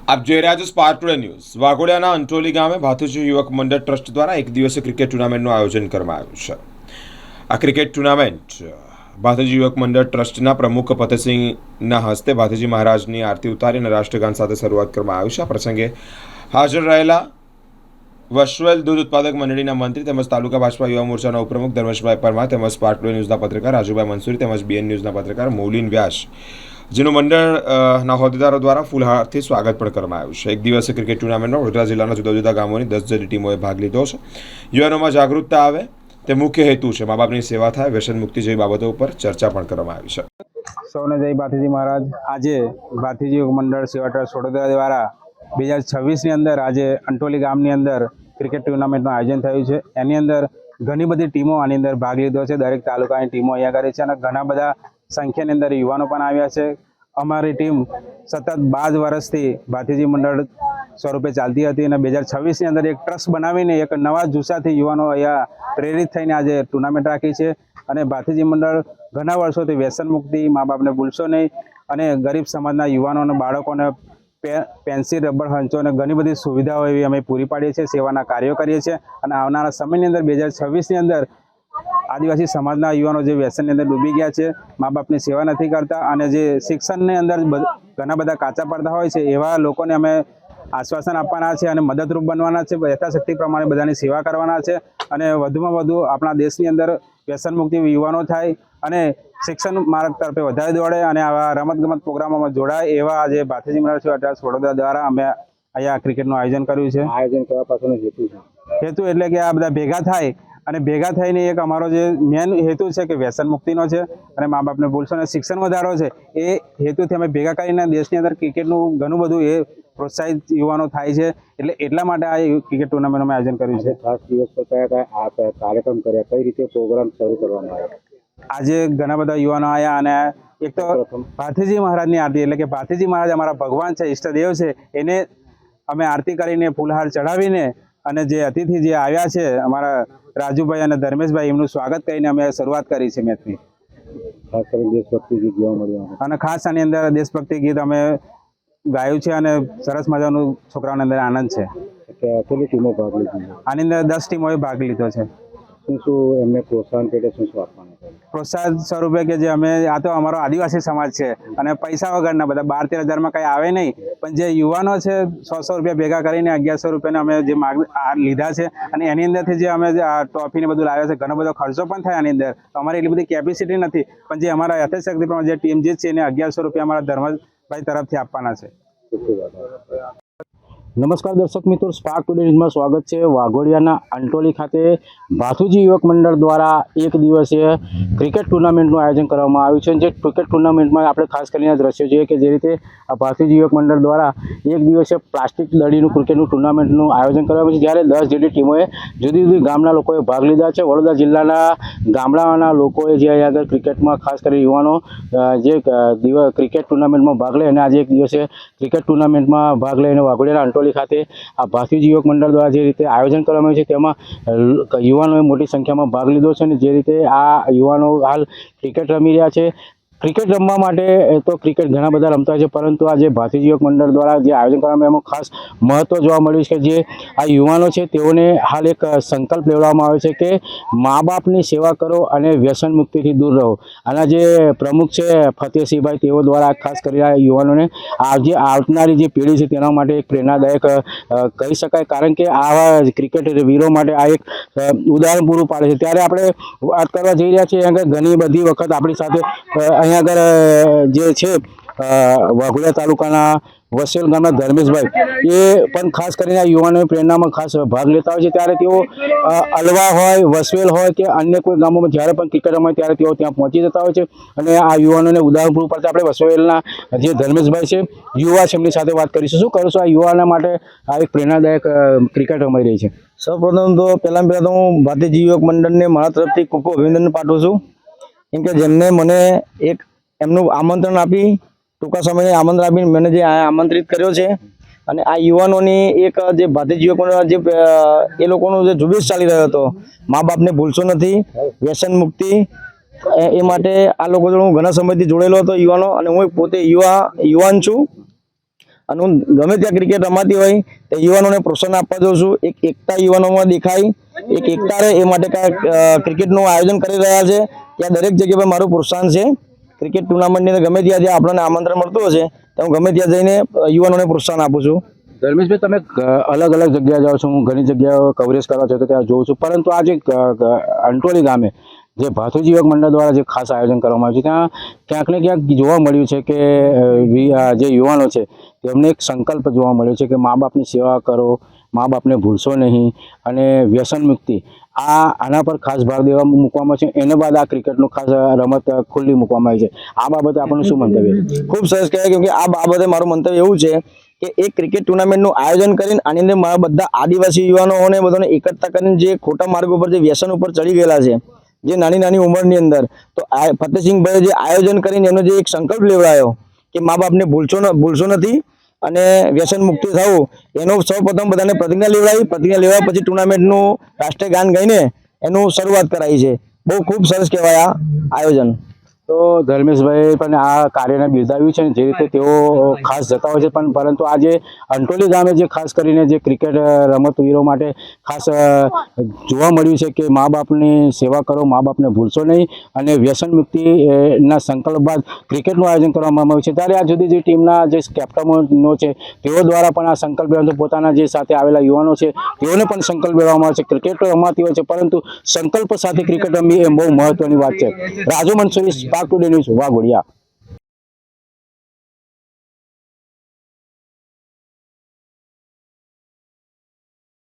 આપ જોઈ રહ્યા છો સ્પાર્ક ટુડે ન્યૂઝ। વાઘોડિયાના અંટોલી ગામે ભાથુજી યુવક મંડળ ટ્રસ્ટ દ્વારા એક દિવસીય ક્રિકેટ ટુર્નામેન્ટનું આયોજન કરવામાં આવ્યું છે। આ ક્રિકેટ ટુર્નામેન્ટ ભાથુજી યુવક મંડળ ટ્રસ્ટના પ્રમુખ ફતેહસિંહના હસ્તે ભાથુજી મહારાજની આરતી ઉતારી અને રાષ્ટ્રગાન સાથે શરૂઆત કરવામાં આવી છે। આ પ્રસંગે હાજર રહેલા વશવેલ દૂધ ઉત્પાદક મંડળીના મંત્રી તેમજ તાલુકા ભાજપા યુવા મોરચાના ઉપપ્રમુખ ધર્મેશભાઈ પરમાર તેમજ સ્પાર્ક ટુડે ન્યૂઝના પત્રકાર રાજુભાઈ મંસૂરી તેમજ બીએન ન્યૂઝના પત્રકાર મૌલિન વ્યાસ જેનું મંડળના હોદ્દેદારો દ્વારા ફૂલહારથી સ્વાગત પણ કરવામાં આવ્યું છે। એક દિવસીય ક્રિકેટ ટુર્નામેન્ટમાં વડોદરા જિલ્લાના જુદા જુદા ગામોની 10 જેટલી ટીમોએ ભાગ લીધો છે। યુવાનોમાં જાગૃતતા આવે તે મુખ્ય હેતુ છે। મા બાપની સેવા થાય, વ્યસન મુક્તિ જેવી બાબતો ઉપર ચર્ચા પણ કરવામાં આવી છે। સૌને જય ભાથીજી મહારાજ। આજે ભાથીજી યુવક મંડળ સેવા ટ્રસ્ટ વડોદરા દ્વારા 2026ની અંદર આજે અંટોલી ગામની અંદર ક્રિકેટ ટુર્નામેન્ટનું આયોજન થયું છે। એની અંદર ઘણી બધી ટીમો આની અંદર ભાગ લીધો છે। દરેક તાલુકાની ટીમો અહીંયા કરી છે અને ઘણા બધા સંખ્યાની અંદર યુવાનો પણ આવ્યા છે। અમારી ટીમ સતત 12 વર્ષથી ભાથીજી મંડળ સ્વરૂપે ચાલતી હતી અને 2026ની અંદર એક ટ્રસ્ટ બનાવીને એક નવા જુસ્સાથી યુવાનો અહીંયા પ્રેરિત થઈને આજે ટુર્નામેન્ટ રાખી છે। અને ભાથીજી મંડળ ઘણા વર્ષોથી વ્યસન મુક્તિ, મા બાપને ભૂલશો નહીં અને ગરીબ સમાજના યુવાનો અને બાળકોને પેન્સિલ, રબર, હંચો અને ઘણી બધી સુવિધાઓ એવી અમે પૂરી પાડીએ છીએ, સેવાના કાર્યો કરીએ છીએ। અને આવનારા સમયની અંદર 2026ની અંદર આદિવાસી સમાજના યુવાનો જે વ્યસનની અંદર ડૂબી ગયા છે, મા બાપની સેવા નથી કરતા અને જે શિક્ષણની અંદર ઘણા બધા કાચા પડતા હોય છે, એવા લોકોને અમે આશ્વાસન આપવાના છે અને મદદરૂપ બનવાના છે। યથાશક્તિ પ્રમાણે બધાની સેવા કરવાના છે અને વધુમાં વધુ આપણા દેશની અંદર વ્યસન મુક્તિ યુવાનો થાય અને શિક્ષણ માર્ગ તરફે વધારે દોડે અને આવા રમતગમત પ્રોગ્રામોમાં જોડાય એવા આજે ભાથીજી મંડળ સેવા ટ્રસ્ટ વડોદરા દ્વારા અમે અહીંયા ક્રિકેટનું આયોજન કર્યું છે। આયોજન કરવા પાછળનો હેતુ છે? હેતુ એટલે કે આ બધા ભેગા થાય અને ભેગા થઈને એક અમારો જે મેન હેતુ છે કે વ્યસન મુક્તિનો છે અને મા બાપને ભૂલશો અને શિક્ષણ વધારો છે। એ હેતુથી અમે ભેગા કરીને દેશની અંદર ક્રિકેટનું ઘણું બધું એ પ્રોત્સાહિત યુવાનો થાય છે, એટલે એટલા માટે આ ક્રિકેટ ટુર્નામેન્ટનું આયોજન કર્યું છે। ખાસ દિવસ પર કયા કાર્યક્રમ કર્યા, કઈ રીતે પ્રોગ્રામ શરૂ કરવામાં આવ્યો? આજે ઘણા બધા યુવાનો આવ્યા અને એક તો ભાથીજી મહારાજની આરતી એટલે કે ભાથીજી મહારાજ અમારા ભગવાન છે, ઈષ્ટદેવ છે, એને અમે આરતી કરીને ફૂલહાર ચડાવીને અને જે અતિથિ જે આવ્યા છે અમારા રાજુભાઈ અને ધર્મેશભાઈ, એમનું સ્વાગત કરીને અમે શરૂઆત કરી છે મેચની। ખાસ કરીને દેશભક્તિ ગીત જોવા મળ્યું અને ખાસ આની અંદર દેશભક્તિ ગીત અમે ગાયું છે અને સરસ મજાનું છોકરાઓની અંદર આનંદ છે। કેટલી ટીમો ભાગ લીધી? આની અંદર 10 ટીમોએ ભાગ લીધો છે। શું એમને પ્રોત્સાહન પેટે શું આપવાનું? પ્રોત્સાહન સ્વરૂપે કે જે અમે આ તો અમારો આદિવાસી સમાજ છે અને પૈસા વગરના બધા 12-13 હજારમાં કંઈ આવે નહીં, પણ જે યુવાનો છે 100 રૂપિયા ભેગા કરીને 1100 રૂપિયાને અમે જે લીધા છે અને એની અંદરથી જે અમે ટ્રોફીને બધું લાવ્યા છે, ઘણો બધો ખર્ચો પણ થાય આની અંદર, તો અમારી એટલી બધી કેપેસિટી નથી, પણ જે અમારા યથાશક્તિ પ્રમાણે જે ટીમ જીત છે એને 1100 રૂપિયા અમારા ધર્મભાઈ તરફથી આપવાના છે। નમસ્કાર દર્શક મિત્રો, સ્પાર્ક ટુડે ન્યૂઝમાં સ્વાગત છે। વાઘોડિયાના અંટોલી ખાતે ભાથુજી યુવક મંડળ દ્વારા એક દિવસીય ક્રિકેટ ટુર્નામેન્ટનું આયોજન કરવામાં આવ્યું છે। જે ક્રિકેટ ટુર્નામેન્ટમાં આપણે ખાસ કરીને દ્રશ્યો જોઈએ કે જે રીતે આ ભાથુજી યુવક મંડળ દ્વારા એક દિવસીય પ્લાસ્ટિક દડીનું ક્રિકેટનું ટુર્નામેન્ટનું આયોજન કરવામાં આવ્યું છે, જ્યારે 10 જેટલી ટીમોએ જુદી જુદી ગામના લોકોએ ભાગ લીધા છે। વડોદરા જિલ્લાના ગામડાના લોકોએ જે અહીંયા આગળ ક્રિકેટમાં ખાસ કરી યુવાનો જે ક્રિકેટ ટુર્નામેન્ટમાં ભાગ લઈ અને આજે એક દિવસીય ક્રિકેટ ટુર્નામેન્ટમાં ભાગ લઈને વાઘોડિયાના અંટોલી ખાતે આ ભાથીજી યુવક મંડળ દ્વારા જે રીતે આયોજન કરવામાં આવ્યું છે તેમાં યુવાનોએ મોટી સંખ્યામાં ભાગ લીધો છે અને જે રીતે આ યુવાનો હાલ ક્રિકેટ રમી રહ્યા છે। ક્રિકેટ રમવા માટે તો ક્રિકેટ ઘણા બધા રમતા હોય છે, પરંતુ આ જે ભાથીજી યુવક મંડળ દ્વારા જે આયોજન કરવામાં એમાં ખાસ મહત્વ જોવા મળ્યું છે કે જે આ યુવાનો છે તેઓને હાલ એક સંકલ્પ લેવડાવવામાં આવે છે કે મા બાપની સેવા કરો અને વ્યસન મુક્તિથી દૂર રહો। આના જે પ્રમુખ છે ફતેહસિંહભાઈ, તેઓ દ્વારા ખાસ કરી આ યુવાનોને આ જે આવનારી જે પેઢી છે તેના માટે એક પ્રેરણાદાયક કહી શકાય, કારણ કે આવા ક્રિકેટ વીરો માટે આ એક ઉદાહરણ પૂરું પાડે છે। ત્યારે આપણે વાત કરવા જઈ રહ્યા છીએ આગળ ઘણી બધી વખત આપણી સાથે અહીંયા આગળ જે છે વાઘોડિયા તાલુકાના વસેલ ગામના ધર્મેશભાઈ, એ પણ ખાસ કરીને આ યુવાનોની પ્રેરણામાં ખાસ ભાગ લેતા હોય છે। ત્યારે તેઓ અલવા હોય, વસવેલ હોય કે અન્ય કોઈ ગામોમાં જ્યારે પણ ક્રિકેટ રમાય ત્યારે તેઓ ત્યાં પહોંચી જતા હોય છે અને આ યુવાનોને ઉદાહરણ પૂરું પડતા આપણે વસવેલના જે ધર્મેશભાઈ છે, યુવા છે, એમની સાથે વાત કરીશું। શું કરો છો આ યુવાના માટે આ એક પ્રેરણાદાયક ક્રિકેટ રમાઈ રહી છે? સૌપ્રથમ તો પહેલાં તો હું ભાથીજી યુવક મંડળને મારા તરફથી ખૂબ ખૂબ અભિનંદન પાઠવું છું, કેમ કે જેમને મને એક એમનું આમંત્રણ આપી, ટૂંકા સમયે આમંત્રણ આપીને મને જે આમંત્રિત કર્યો છે અને આ યુવાનોની એક જે ભાથીજી યુવક મંડળ જે એ લોકોનો જે ઝુંબેશ ચાલી રહ્યો હતો, મા બાપને ભૂલશો નથી, વ્યસન મુક્તિ, એ માટે આ લોકો જોડે હું ઘણા સમયથી જોડેલો હતો યુવાનો, અને હું પોતે યુવાન છું અને હું ગમે ત્યાં ક્રિકેટ રમાતી હોય તે યુવાનોને પ્રોત્સાહન આપવા જાઉં છું. એક એકતા યુવાનોમાં દેખાય, એક એકતા રહે એ માટે ક્રિકેટનું આયોજન કરી રહ્યા છે. ત્યાં દરેક જગ્યા પર મારું પ્રોત્સાહન છે. ક્રિકેટ ટુર્નામેન્ટની અંદર ગમે ત્યાં જ્યાં આપણને આમંત્રણ મળતું હશે ત્યાં હું ગમે ત્યાં જઈને યુવાનોને પ્રોત્સાહન આપું છું. ધર્મેશભાઈ, તમે અલગ અલગ જગ્યાએ જાઓ છો, હું ઘણી જગ્યાએ કવરેજ કરવા છો તો ત્યાં જોઉં છું, પરંતુ આ જે અંટોલી ગામે જે ભાથુજી યુવક મંડળ દ્વારા જે ખાસ આયોજન કરવામાં આવ્યું છે ત્યાં ક્યાંક ને ક્યાંક જોવા મળ્યું છે કે જે યુવાનો છે તેમને એક સંકલ્પ જોવા મળ્યો છે કે મા બાપની સેવા કરો, મા બાપને ભૂલશો નહીં અને વ્યસન મુક્તિ આના પર ખાસ ભાર મૂકવામાં છે. એના બાદ આ ક્રિકેટનું ખાસ રમત ખુલ્લી મૂકવામાં આવી છે. આ બાબતે આપણને શું મંતવ્ય છે? ખૂબ સરસ કહેવાય, કેમ કે આ બાબતે મારું મંતવ્ય એવું છે કે એક ક્રિકેટ ટુર્નામેન્ટનું આયોજન કરીને આની અંદર મારા બધા આદિવાસી યુવાનોને બધાને એકઠા કરીને જે ખોટા માર્ગ ઉપર જે વ્યસન ઉપર ચડી ગયેલા છે, જે નાની નાની ઉંમરની અંદર, તો ફતેહસિંહભાઈએ જે આયોજન કરીને એનો જે એક સંકલ્પ લેવડાયો કે મા બાપને ભૂલશો નથી અને વ્યસન મુક્તિ થવું, એનો સૌપ્રથમ બધાને પ્રતિજ્ઞા લેવડાવી. પ્રતિજ્ઞા લેવડાવ્યા પછી ટુર્નામેન્ટનું રાષ્ટ્રીય ગાન ગાઈને એનું શરૂઆત કરાઈ છે. બહુ ખૂબ સરસ કહેવાય આ આયોજન. તો ધર્મેશભાઈ પણ આ કાર્યને બિરદાવ્યું છે, જે રીતે તેઓ ખાસ જતા હોય છે, પણ પરંતુ આજે અંટોલી ગામે જે ખાસ કરીને જે ક્રિકેટ રમતવીરો માટે ખાસ જોવા મળ્યું છે કે મા બાપની સેવા કરો, મા બાપને ભૂલશો નહીં અને વ્યસન મુક્તિ ના સંકલ્પ બાદ ક્રિકેટનું આયોજન કરવામાં આવ્યું છે. ત્યારે આ જુદી જુદી ટીમના જે કેપ્ટનો છે તેઓ દ્વારા પણ આ સંકલ્પ લેવાનો, પોતાના જે સાથે આવેલા યુવાનો છે તેઓને પણ સંકલ્પ લેવામાં આવે છે. ક્રિકેટ રમાતી હોય છે, પરંતુ સંકલ્પ સાથે ક્રિકેટ રમવી એ બહુ મહત્વની વાત છે. Raju Mansuri, spark today news, Waghodia.